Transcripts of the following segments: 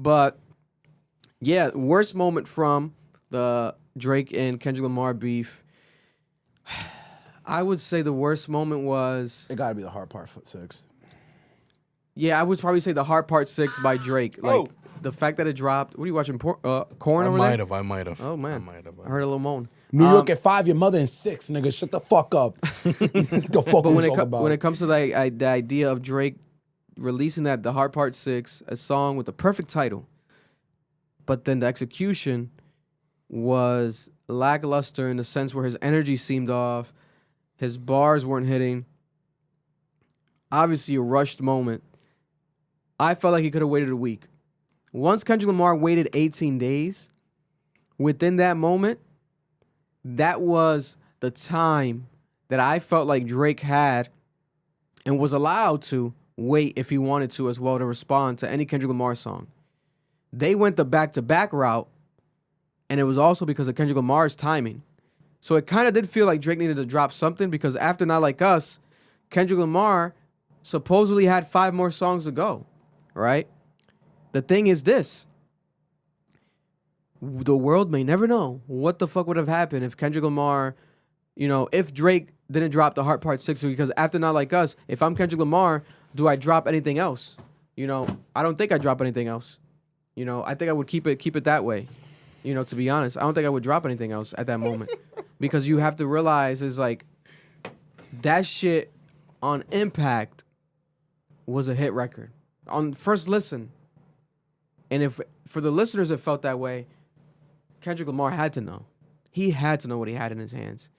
But yeah, worst moment from the Drake and Kendrick Lamar beef. I would say the worst moment was It gotta be the hard part for 6. yeah, I would probably say the Hard Part 6 by Drake. Like the fact that it dropped. What are you watching? Corn over there? I might have. Oh man, I might have. I heard a little moan. New York at 5, your mother in 6, nigga. Shut the fuck up. The fuck But we when talking about? when it comes to like the idea of Drake releasing the Hard Part 6, a song with the perfect title, but then the execution was lackluster in the sense where his energy seemed off, his bars weren't hitting. Obviously, a rushed moment. I felt like he could have waited a week. Once Kendrick Lamar waited 18 days, within that moment, that was the time that I felt like Drake had and was allowed to wait if he wanted to as well to respond to any Kendrick Lamar song. They went the back-to-back route, and it was also because of Kendrick Lamar's timing. So it kind of did feel like Drake needed to drop something because after Not Like Us, Kendrick Lamar supposedly had 5 more songs to go, right? The thing is this. The world may never know what the fuck would have happened if Kendrick Lamar, if Drake didn't drop the Heart Part 6, because after Not Like Us, if I'm Kendrick Lamar, do I drop anything else? I don't think I drop anything else. I think I would keep it that way. To be honest, I don't think I would drop anything else at that moment. Because you have to realize is like that shit on Impact was a hit record. On first listen. And if for the listeners it felt that way, Kendrick Lamar had to know. He had to know what he had in his hands.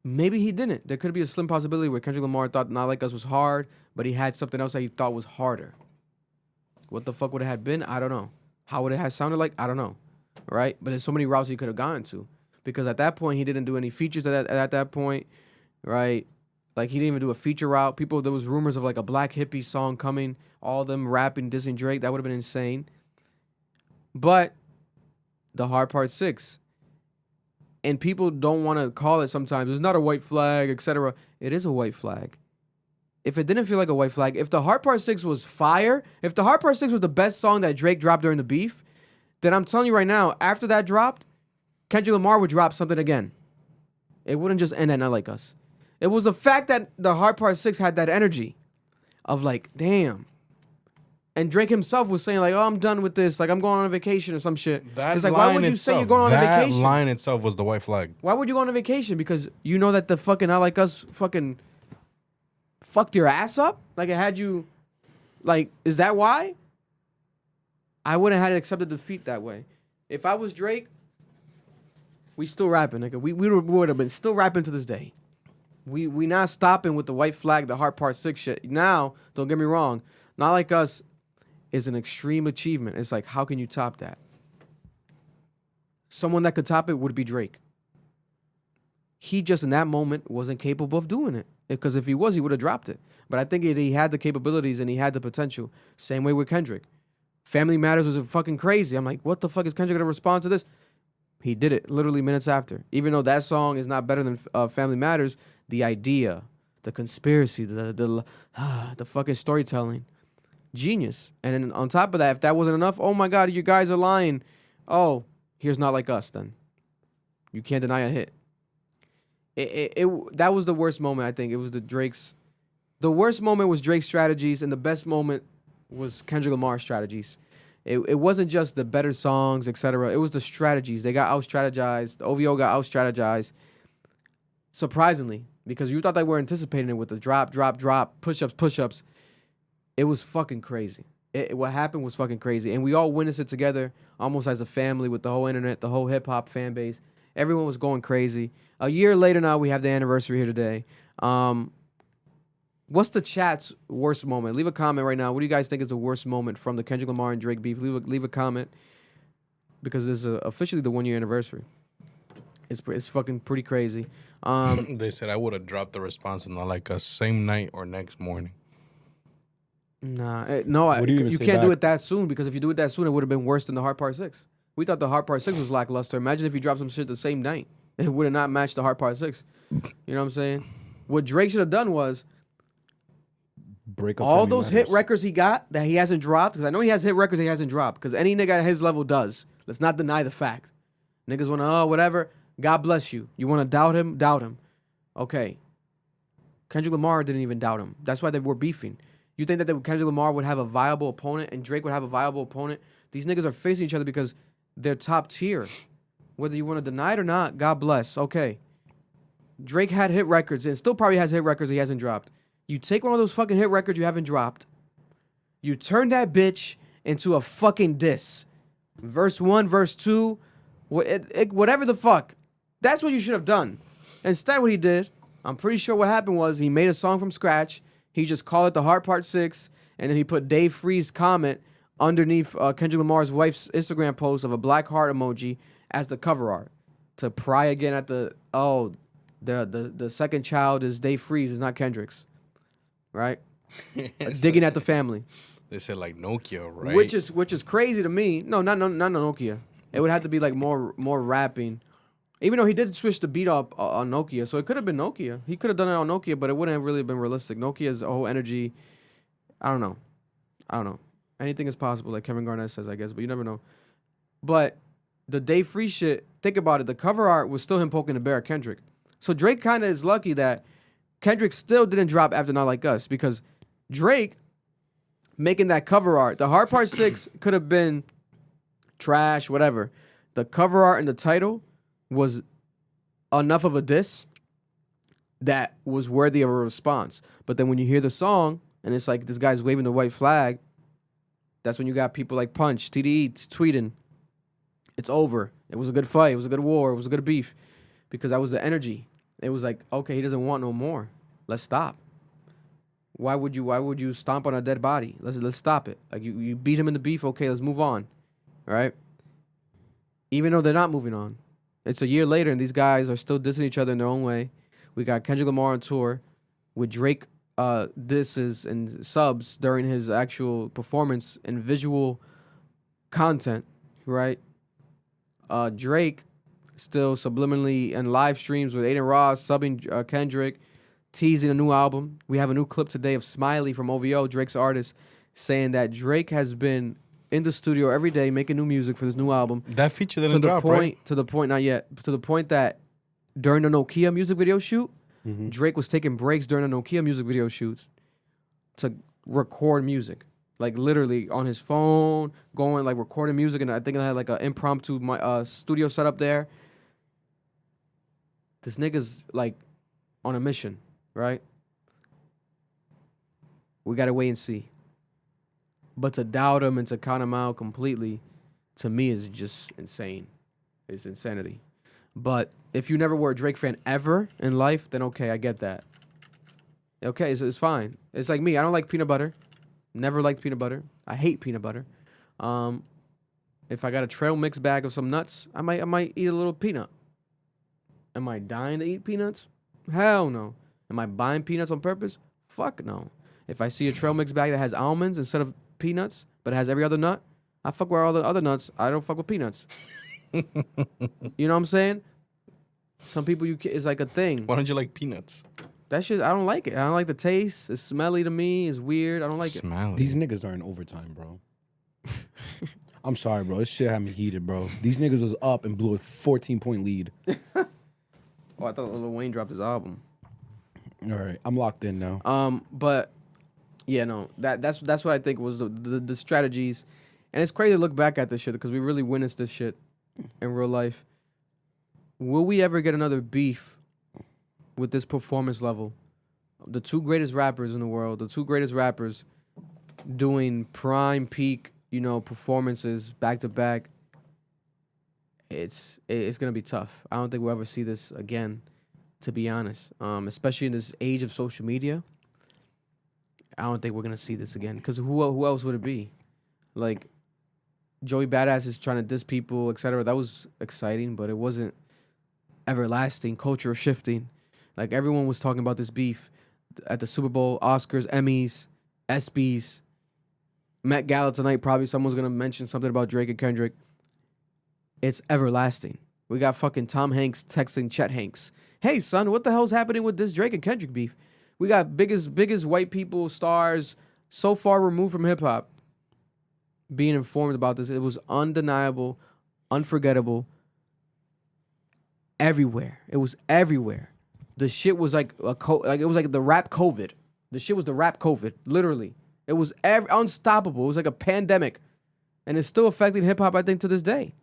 Maybe he didn't. There could be a slim possibility where Kendrick Lamar thought Not Like Us was hard, but he had something else that he thought was harder. What the fuck would it have been? I don't know. How would it have sounded like? I don't know. Right? But there's so many routes he could have gone to. Because at that point, he didn't do any features at that point. Right? Like, he didn't even do a feature route. There was rumors of like a Black Hippie song coming. All of them rapping, dissing Drake. That would have been insane. But the Hard Part 6. And people don't want to call it sometimes. It's not a white flag, etc. It is a white flag. If it didn't feel like a white flag, if the Hard Part 6 was fire, if the Hard Part 6 was the best song that Drake dropped during the beef, then I'm telling you right now, after that dropped, Kendrick Lamar would drop something again. It wouldn't just end at Not Like Us. It was the fact that the Hard Part 6 had that energy of like, damn. And Drake himself was saying like, oh, I'm done with this. Like, I'm going on a vacation or some shit. It's like, why would you say you're going on a vacation? That line itself was the white flag. Why would you go on a vacation? Because you know that the fucking Not Like Us fucking fucked your ass up? Like, it had you, like, is that why? I wouldn't have accepted defeat that way. If I was Drake, we still rapping, nigga. We would have been still rapping to this day. We not stopping with the white flag, the Hard Part 6 shit. Now, don't get me wrong, Not Like Us is an extreme achievement. It's like, how can you top that? Someone that could top it would be Drake. He just in that moment wasn't capable of doing it. Because if he was, he would have dropped it. But I think he had the capabilities and he had the potential. Same way with Kendrick. Family Matters was fucking crazy. I'm like, what the fuck is Kendrick going to respond to this? He did it literally minutes after. Even though that song is not better than Family Matters, the idea, the conspiracy, the fucking storytelling, genius. And then on top of that, if that wasn't enough, oh my God, you guys are lying. Oh, here's Not Like Us then. You can't deny a hit. That was the worst moment, I think. It was the worst moment was Drake's strategies, and the best moment was Kendrick Lamar's strategies. It wasn't just the better songs, etc. It was the strategies. They got out-strategized. The OVO got out-strategized. Surprisingly, because you thought they were anticipating it with the drop, push-ups. It was fucking crazy. What happened was fucking crazy. And we all witnessed it together, almost as a family with the whole internet, the whole hip-hop fan base. Everyone was going crazy. A year later now, we have the anniversary here today. What's the chat's worst moment? Leave a comment right now. What do you guys think is the worst moment from the Kendrick Lamar and Drake beef? Leave a comment because this is officially the 1 year anniversary. It's fucking pretty crazy. They said I would have dropped the response in like a same night or next morning. No, you can't do it that soon because if you do it that soon, it would have been worse than the Hard Part 6. We thought the Hard Part 6 was lackluster. Imagine if you dropped some shit the same night. It would have not matched the Hard Part 6. You know what I'm saying? What Drake should have done was break up. All Family those hit Matters. records he got that he hasn't dropped, because I know he has hit records he hasn't dropped, because any nigga at his level does. Let's not deny the fact. Niggas want to, whatever. God bless you. You want to doubt him? Doubt him. Okay. Kendrick Lamar didn't even doubt him. That's why they were beefing. You think that Kendrick Lamar would have a viable opponent and Drake would have a viable opponent? These niggas are facing each other because they're top tier. Whether you want to deny it or not, God bless. Okay. Drake had hit records and still probably has hit records he hasn't dropped. You take one of those fucking hit records you haven't dropped. You turn that bitch into a fucking diss. Verse 1, verse 2, whatever the fuck. That's what you should have done. Instead, what he did, I'm pretty sure what happened was he made a song from scratch. He just called it The Heart Part 6, and then he put Dave Free's comment underneath Kendrick Lamar's wife's Instagram post of a black heart emoji as the cover art to pry again at the second child is Dave Free's, it's not Kendrick's, right? Digging at the family. They said like Nokia, right? Which is crazy to me. No, not Nokia. It would have to be like more rapping. Even though he did switch the beat up on Nokia, so it could have been Nokia. He could have done it on Nokia, but it wouldn't have really been realistic. Nokia's whole energy, I don't know. Anything is possible, like Kevin Garnett says, I guess, but you never know. But the Dave Free shit, think about it. The cover art was still him poking the bear at Kendrick. So Drake kind of is lucky that Kendrick still didn't drop after Not Like Us, because Drake making that cover art, the Hard Part 6 could have been trash, whatever. The cover art and the title was enough of a diss that was worthy of a response. But then when you hear the song and it's like this guy's waving the white flag, that's when you got people like Punch, TDE tweeting, it's over. It was a good fight. It was a good war. It was a good beef. Because that was the energy. It was like, okay, he doesn't want no more. Let's stop. Why would you stomp on a dead body? Let's stop it. Like you beat him in the beef, okay, let's move on. Right? Even though they're not moving on. It's a year later and these guys are still dissing each other in their own way. We got Kendrick Lamar on tour with Drake disses and subs during his actual performance and visual content, right? Drake still subliminally and live streams with Aiden Ross subbing Kendrick, teasing a new album. We have a new clip today of Smiley from OVO, Drake's artist, saying that Drake has been in the studio every day making new music for this new album. That feature didn't drop, right? To the point, not yet. To the point that during the Nokia music video shoot, Drake was taking breaks during the Nokia music video shoots to record music. Like literally on his phone, going like recording music, and I think I had like an impromptu studio set up there. This nigga's like on a mission, right? We gotta wait and see. But to doubt him and to count him out completely, to me, is just insane. It's insanity. But if you never were a Drake fan ever in life, then okay, I get that. Okay, it's fine. It's like me. I don't like peanut butter. Never liked peanut butter. I hate peanut butter. If I got a trail mix bag of some nuts, I might eat a little peanut. Am I dying to eat peanuts? Hell no. Am I buying peanuts on purpose? Fuck no. If I see a trail mix bag that has almonds instead of peanuts, but it has every other nut, I fuck with all the other nuts. I don't fuck with peanuts. You know what I'm saying? Some people it's like a thing. Why don't you like peanuts? That shit, I don't like it. I don't like the taste. It's smelly to me. It's weird. I don't like it. These niggas are in overtime, bro. I'm sorry, bro. This shit had me heated, bro. These niggas was up and blew a 14-point lead. Oh, I thought Lil Wayne dropped his album. All right, I'm locked in now. But yeah, no, that's what I think was the strategies, and it's crazy to look back at this shit because we really witnessed this shit in real life. Will we ever get another beef with this performance level? The two greatest rappers in the world, the two greatest rappers doing prime peak, performances back to back. It's gonna be tough. I don't think we'll ever see this again, to be honest. Especially in this age of social media. I don't think we're gonna see this again. Cause who else would it be? Like Joey Badass is trying to diss people, etc. That was exciting, but it wasn't everlasting, culture shifting. Like everyone was talking about this beef at the Super Bowl, Oscars, Emmys, ESPYs, Met Gala tonight. Probably someone's gonna mention something about Drake and Kendrick. It's everlasting. We got fucking Tom Hanks texting Chet Hanks, "Hey son, what the hell's happening with this Drake and Kendrick beef?" We got biggest white people stars so far removed from hip hop being informed about this. It was undeniable, unforgettable. Everywhere. It was everywhere. The shit was like it was like the rap COVID. The shit was the rap COVID, literally. It was unstoppable. It was like a pandemic. And it's still affecting hip hop, I think, to this day.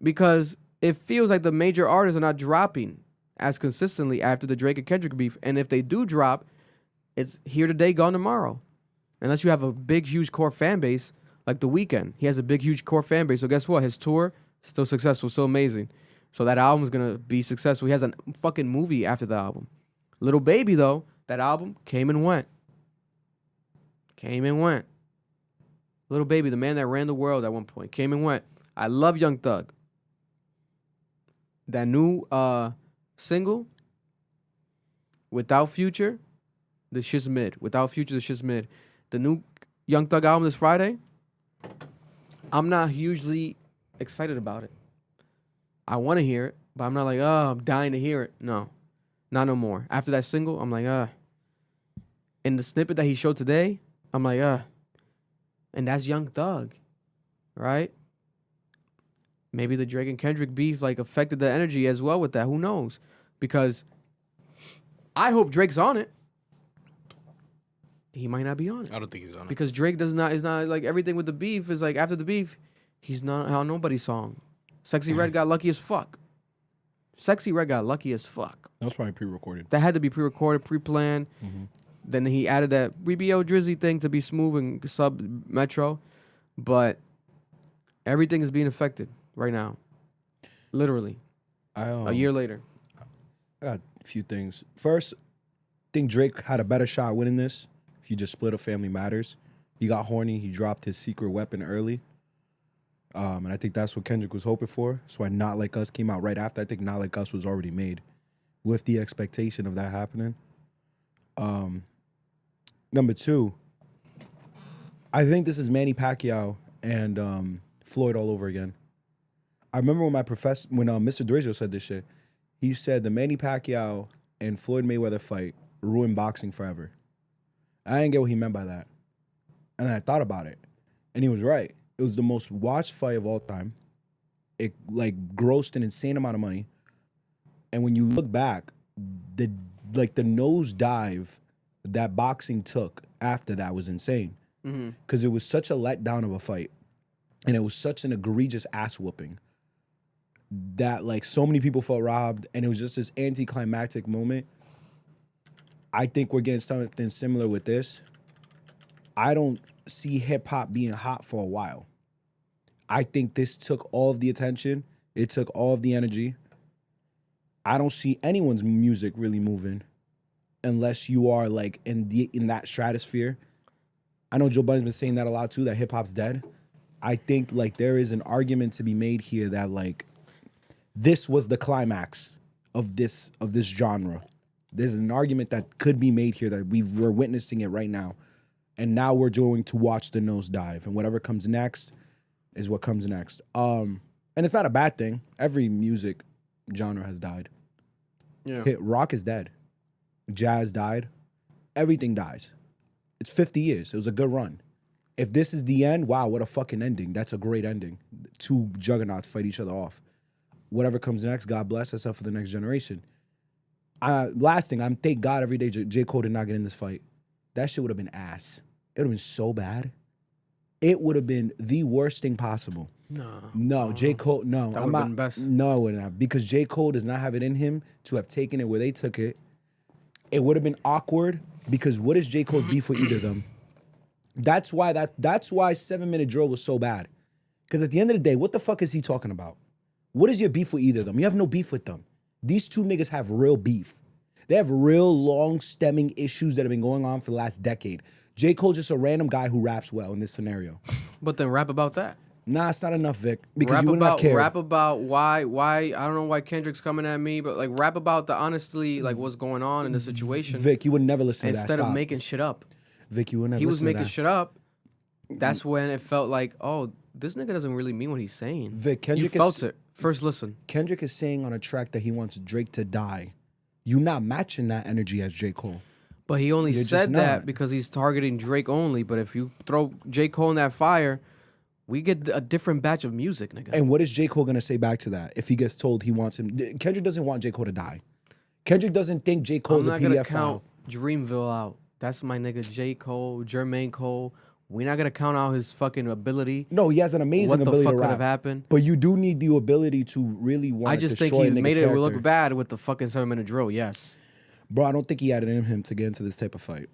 Because it feels like the major artists are not dropping as consistently after the Drake and Kendrick beef. And if they do drop, it's here today, gone tomorrow. Unless you have a big, huge core fan base like The Weeknd. He has a big, huge core fan base. So guess what? His tour, still successful, still amazing. So that album's going to be successful. He has a fucking movie after the album. Little Baby, though, that album came and went. Came and went. Little Baby, the man that ran the world at one point, came and went. I love Young Thug. That new single, Without Future, the shit's mid. Without Future, the shit's mid. The new Young Thug album this Friday, I'm not hugely excited about it. I want to hear it, but I'm not like, oh, I'm dying to hear it. No, not no more. After that single, I'm like, In the snippet that he showed today, I'm like, And that's Young Thug, right? Maybe the Drake and Kendrick beef like affected the energy as well with that. Who knows? Because I hope Drake's on it. He might not be on it. I don't think he's on it. Because Drake is not like everything with the beef is like after the beef, he's not on nobody's song. Sexy Red got lucky as fuck. Sexy Red got lucky as fuck. That was probably pre-recorded. That had to be pre-recorded, pre-planned. Mm-hmm. Then he added that Rebio Drizzy thing to be smooth and sub Metro. But everything is being affected right now. Literally. A year later. I got a few things. First, I think Drake had a better shot winning this if you just split up Family Matters. He got horny. He dropped his secret weapon early. And I think that's what Kendrick was hoping for. That's why Not Like Us came out right after. I think Not Like Us was already made with the expectation of that happening. Number two, I think this is Manny Pacquiao and Floyd all over again. I remember when Mr. Virgil said this shit. He said the Manny Pacquiao and Floyd Mayweather fight ruined boxing forever. I didn't get what he meant by that. And I thought about it. And he was right. It was the most watched fight of all time. It like grossed an insane amount of money. And when you look back, the nosedive that boxing took after that was insane. Because it was such a letdown of a fight. And it was such an egregious ass whooping that like so many people felt robbed. And it was just this anticlimactic moment. I think we're getting something similar with this. I don't see hip hop being hot for a while. I think this took all of the attention. It took all of the energy. I don't see anyone's music really moving unless you are like in that stratosphere. I know Joe Budden's been saying that a lot too, that hip hop's dead. I think like there is an argument to be made here that like this was the climax of this genre. There's an argument that could be made here that we're witnessing it right now. And now we're going to watch the nosedive. And whatever comes next is what comes next. And it's not a bad thing. Every music genre has died. Yeah. Rock is dead. Jazz died. Everything dies. It's 50 years. It was a good run. If this is the end, wow, what a fucking ending. That's a great ending. Two juggernauts fight each other off. Whatever comes next, God bless. That's up for the next generation. Last thing, I'm thank God every day J. Cole did not get in this fight. That shit would have been ass. It would have been so bad. It would have been the worst thing possible. No, J. Cole, no. That would have been best. No, it wouldn't have. Because J. Cole does not have it in him to have taken it where they took it. It would have been awkward because what is J. Cole's beef with either of them? That's why 7-Minute Drill was so bad. Because at the end of the day, what the fuck is he talking about? What is your beef with either of them? You have no beef with them. These two niggas have real beef. They have real long-stemming issues that have been going on for the last decade. J. Cole's just a random guy who raps well in this scenario. But then rap about that. Nah, it's not enough, Vic. Because Rap you wouldn't about have cared. rap about why I don't know why Kendrick's coming at me, but like rap about the honestly like what's going on in the situation. Vic, you would never listen to that. Instead Stop. of making shit up. Vic, you would never He was listen to making that. shit up. That's when it felt like, oh, this nigga doesn't really mean what he's saying. Vic, you Kendrick felt is, it. First listen. Kendrick is saying on a track that he wants Drake to die. You not matching that energy as J. Cole. But he only You're just said that not. because he's targeting Drake only. But if you throw J. Cole in that fire, we get a different batch of music, nigga. And what is J. Cole gonna say back to that if he gets told he wants him? Kendrick doesn't want J. Cole to die. Kendrick doesn't think J. Cole's I'm a not gonna PDF count file. Dreamville out. That's my nigga J. Cole, Jermaine Cole. We're not gonna count out his fucking ability. No, he has an amazing What the ability fuck to could rap. have happened? But you do need the ability to really want I to just think destroy he a nigga's made it character. look bad with the fucking 7-minute drill. Yes. Bro, I don't think he had it in him to get into this type of fight.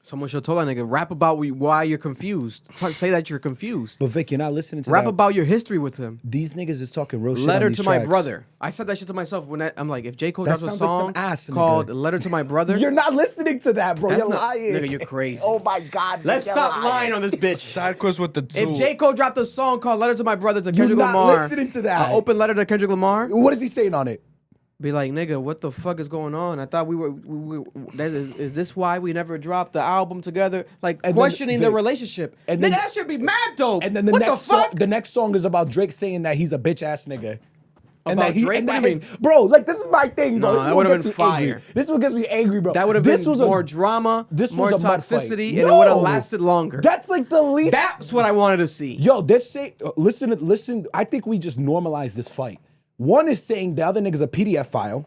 Someone should have told that nigga, rap about why you're confused. Say that you're confused. But Vic, you're not listening to Rap that. about your history with him. These niggas is talking real shit. Letter on to these my tracks. brother. I said that shit to myself when I'm like, if J. Cole That drops a sounds like some song ass, nigga. called Letter to My Brother, You're not listening to that, bro. That's You're not- lying. nigga, you're crazy. Oh my God. Vic, let's you're stop lying on this bitch. Side quest with the two. If J. Cole dropped a song called Letter to My Brother to You're Kendrick not Lamar, listening to that. an open letter to Kendrick Lamar, What is he saying on it? be like, nigga, what the fuck is going on? I thought we were is this why we never dropped the album together? Like, And then, questioning the Vic, relationship. and Nigga, then- that should be mad dope. And then the what next the fuck? song, the next song is about Drake saying that he's a bitch ass nigga. And About that Drake? and What that do you his, bro, like this is my thing, bro. No, This is that what would've gets been me angry. fire. This is what gets me angry, bro. That would have This been was a- more drama, This more was a mud fight. toxicity, and it would have No. lasted longer. That's like the least. That's what I wanted to see. Yo, that's say. Listen. I think we just normalize this fight. One is saying the other nigga's a PDF file,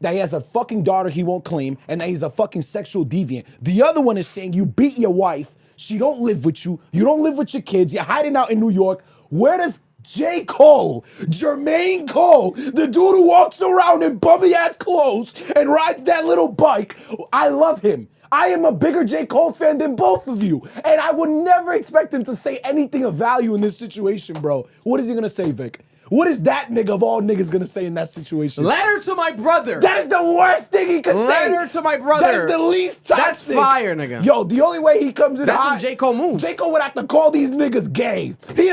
that he has a fucking daughter he won't claim, and that he's a fucking sexual deviant. The other one is saying you beat your wife, she don't live with you, you don't live with your kids, you're hiding out in New York. Where does J. Cole, Jermaine Cole, the dude who walks around in bummy ass clothes and rides that little bike, I love him. I am a bigger J. Cole fan than both of you. And I would never expect him to say anything of value in this situation, bro. What is he gonna say, Vic? What is that nigga of all niggas gonna say in that situation? Letter to my brother. That is the worst thing he could say. Letter to my brother. That is the least toxic. That's fire, nigga. Yo, the only way he comes in That's hot, some J. Cole moves. J. Cole would have to call these niggas gay. He'd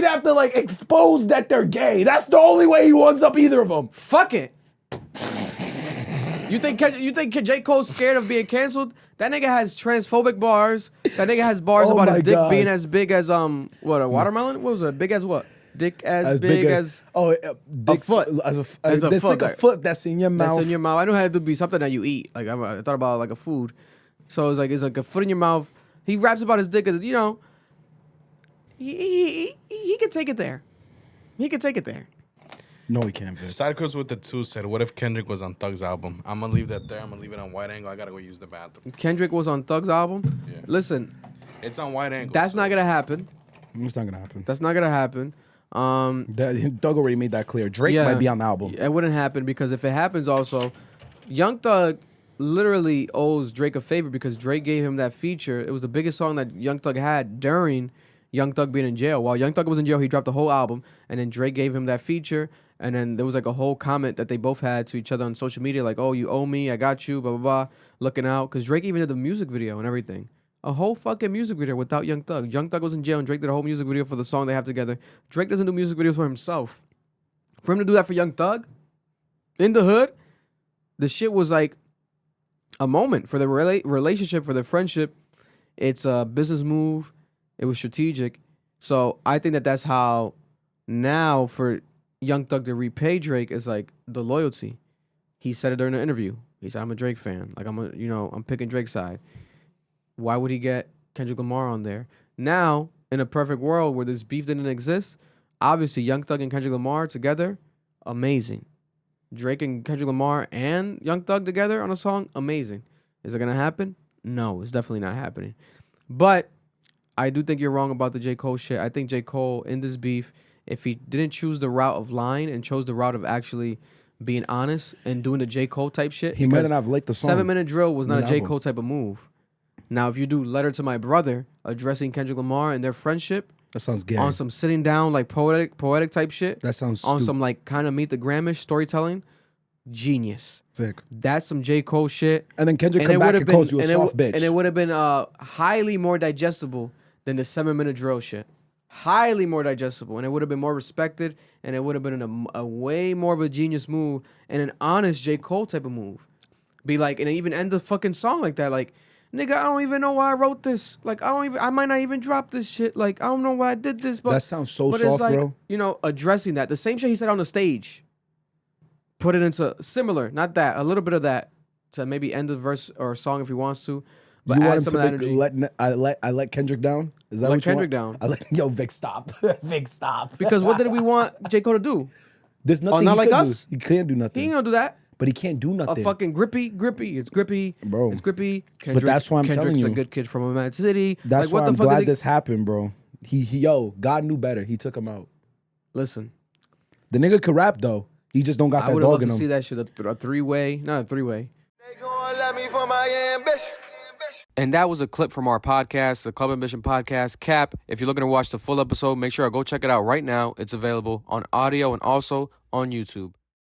have to like expose that they're gay. That's the only way he ones up either of them. Fuck it. You think J. Cole's scared of being canceled? That nigga has transphobic bars. That nigga has bars Oh about his my dick God. being as big as what, a watermelon? What was it? Big as what? Dick as big as dick's, foot. As a there's foot. like a foot that's in your mouth. that's in your mouth. I know it had to be something that you eat. Like I thought about like a food. So it's like a foot in your mouth. He raps about his dick as he could take it there. He could take it there. No, he can't. Vic. Side quest with the two said, what if Kendrick was on Thug's album? I'm gonna leave that there. I'm gonna leave it on wide angle. I gotta go use the bathroom. Kendrick was on Thug's album. Yeah. Listen, It's on wide angle. that's not gonna happen. It's not gonna happen. That's not gonna happen. Doug already made that clear. Drake might be on the album. It wouldn't happen because if it happens, also, Young Thug literally owes Drake a favor because Drake gave him that feature. It was the biggest song that Young Thug had during Young Thug being in jail. While Young Thug was in jail, he dropped the whole album, and then Drake gave him that feature. And then there was like a whole comment that they both had to each other on social media, like, "Oh, you owe me, I got you, blah blah blah," looking out because Drake even did the music video and everything. A whole fucking music video without Young Thug. Young Thug was in jail and Drake did a whole music video for the song they have together. Drake doesn't do music videos for himself. For him to do that for Young Thug in the hood, the shit was like a moment for the relationship, for the friendship. It's a business move. It was strategic. So I think that that's how now for Young Thug to repay Drake is like the loyalty. He said it during the interview. He said, "I'm a Drake fan. Like I'm picking Drake's side." Why would he get Kendrick Lamar on there? Now, in a perfect world where this beef didn't exist, obviously Young Thug and Kendrick Lamar together, amazing. Drake and Kendrick Lamar and Young Thug together on a song, amazing. Is it gonna happen? No, it's definitely not happening. But I do think you're wrong about the J. Cole shit. I think J. Cole in this beef, if he didn't choose the route of lying and chose the route of actually being honest and doing the J. Cole type shit, He might not have liked the song. 7-minute drill was not a the J. album. Cole type of move. Now, if you do Letter to My Brother, addressing Kendrick Lamar and their friendship That sounds gay. on some sitting down, like poetic type shit, That sounds on stupid. some like kind of Meet the Gramish storytelling, genius. Vic. That's some J. Cole shit. And then Kendrick And come it back would've and calls you a and it soft w- bitch. And it would have been highly more digestible than the 7-minute drill shit. Highly more digestible. And it would have been more respected. And it would have been a way more of a genius move and an honest J. Cole type of move. Be like, and even end the fucking song like that. Like, nigga, I don't even know why I wrote this. Like, I might not even drop this shit. Like, I don't know why I did this. But That sounds so but soft, it's like, bro. you know, addressing that. The same shit he said on the stage. Put it into similar, not that, a little bit of that to maybe end the verse or song if he wants to, but You add want him some to of that make, energy. I let Kendrick down? Is that Let what you Kendrick want? down. Yo, Vic, stop. Vic, stop. Because what did we want J. Cole to do? There's nothing not he like could us? do. He can't do He nothing. ain't gonna do that. But he can't do A nothing. fucking grippy. It's grippy. Bro. It's grippy. Kendrick, that's why I'm telling Kendrick's you. a good kid from a mad city. That's like, what why the I'm fuck is glad he- this happened, bro. Yo, God knew better. He took him out. Listen, The nigga could rap though. He just don't got I that would have dog loved in to him. see that shit a three-way, not a three-way. They gon' let me for my ambition. And that was a clip from our podcast, the Club Ambition podcast, Cap. If you're looking to watch the full episode, make sure to go check it out right now. It's available on audio and also on YouTube.